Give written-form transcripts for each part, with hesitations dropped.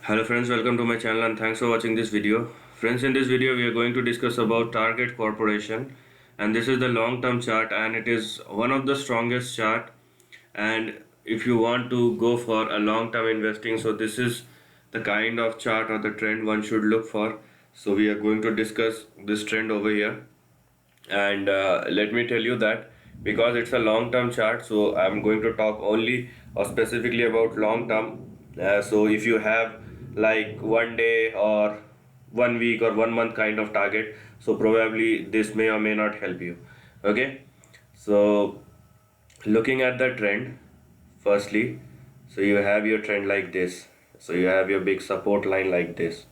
Hello friends, welcome to my channel and thanks for watching this video. Friends, in this video we are going to discuss about Target Corporation, and this is the long term chart and it is one of the strongest chart. And if you want to go for a long term investing, so this is the kind of chart or the trend one should look for. So we are going to discuss this trend over here, and let me tell you that because it's a long term chart, so I'm going to talk only or specifically about long term. So if you have like 1 day or 1 week or 1 month kind of target, so probably this may or may not help you. Okay, so looking at the trend firstly, so you have your trend like this, so you have your big support line like this.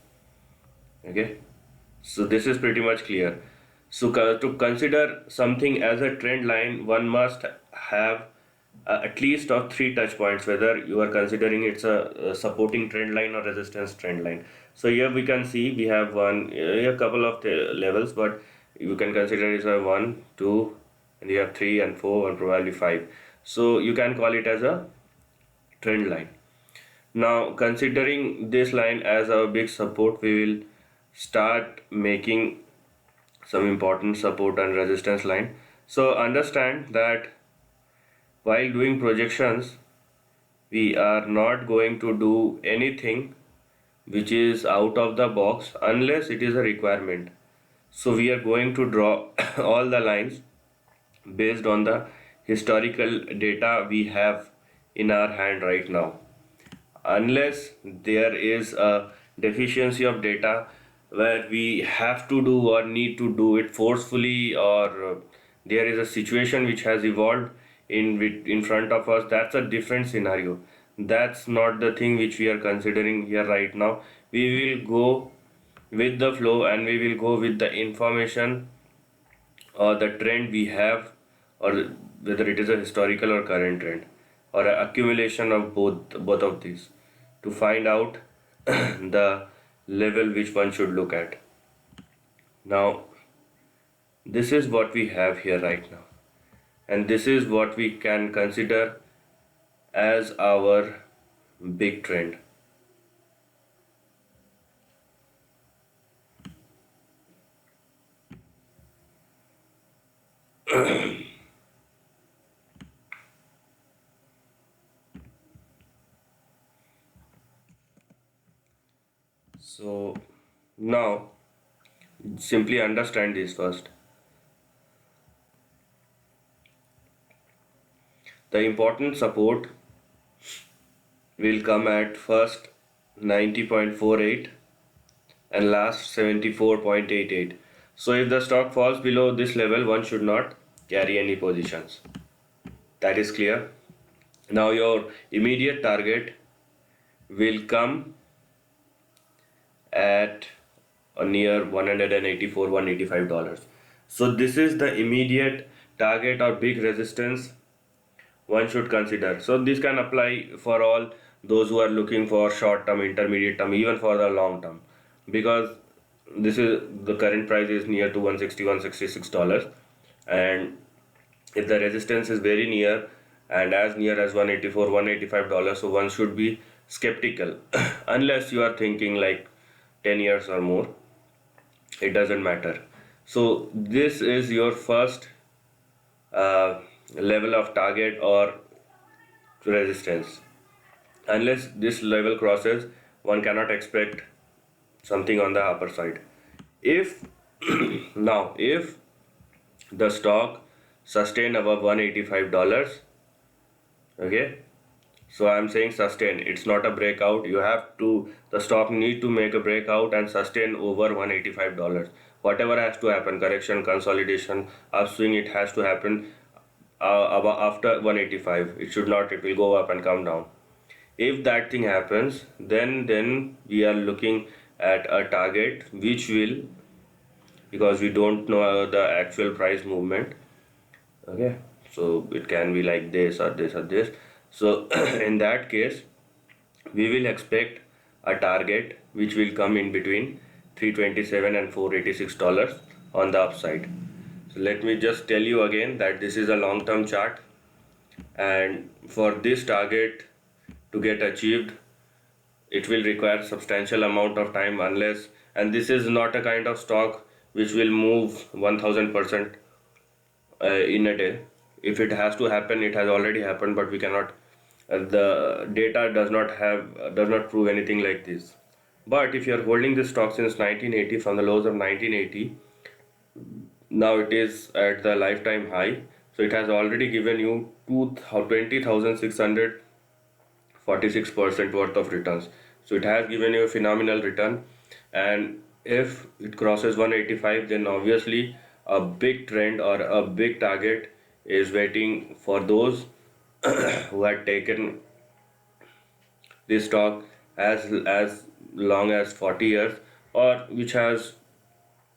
Okay, so this is pretty much clear. So to consider something as a trend line, one must have at least of three touch points, whether you are considering it's a supporting trend line or resistance trend line. So here we can see we have a couple of levels, but you can consider it's a one, two, and you have three and four and probably five. So you can call it as a trend line. Now, considering this line as our big support, we will start making some important support and resistance line. So understand that while doing projections, we are not going to do anything which is out of the box unless it is a requirement. So we are going to draw all the lines based on the historical data we have in our hand right now, unless there is a deficiency of data where we have to do or need to do it forcefully, or there is a situation which has evolved in front of us. That's a different scenario. That's not the thing which we are considering here right now. We will go with the flow and we will go with the information or the trend we have, or whether it is a historical or current trend or an accumulation of both of these, to find out the level which one should look at. Now this is what we have here right now, and this is what we can consider as our big trend. So now simply understand this first. The important support will come at first 90.48 and last 74.88. So if the stock falls below this level, one should not carry any positions. That is clear. Now your immediate target will come at or near 184 $185. So this is the immediate target or big resistance one should consider. So this can apply for all those who are looking for short term, intermediate term, even for the long term, because this is the current price is near to 160 $166, and if the resistance is very near and as near as 184 $185, so one should be skeptical unless you are thinking like 10 years or more. It doesn't matter. So this is your first level of target or resistance. Unless this level crosses, one cannot expect something on the upper side. If now if the stock sustain above $185, okay, so I'm saying sustain, it's not a breakout. You have to, the stock need to make a breakout and sustain over $185. Whatever has to happen, correction, consolidation, upswing, it has to happen after 185. It should not, it will go up and come down. If that thing happens, then we are looking at a target which will, because we don't know the actual price movement. Okay, so it can be like this or this or this. So in that case, we will expect a target which will come in between 327 and $486 on the upside. So let me just tell you again that this is a long term chart, and for this target to get achieved, it will require substantial amount of time, unless, and this is not a kind of stock which will move 1000% in a day. If it has to happen, it has already happened, but we cannot, the data does not prove anything like this. But if you are holding this stock since 1980, from the lows of 1980, now it is at the lifetime high, so it has already given you 20,646% worth of returns. So it has given you a phenomenal return. And if it crosses 185, then obviously a big trend or a big target is waiting for those who had taken this stock as long as 40 years, or which has,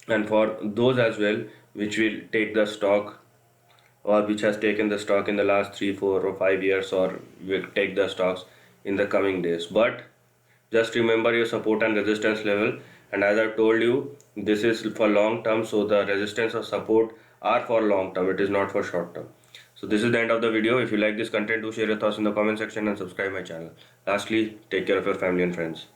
and for those as well which will take the stock, or which has taken the stock in the last 3 4 or 5 years, or will take the stocks in the coming days. But just remember your support and resistance level, and as I've told you, this is for long term, so the resistance or support are for long term, it is not for short term. So this is the end of the video. If you like this content, do share your thoughts in the comment section and subscribe my channel. Lastly, take care of your family and friends.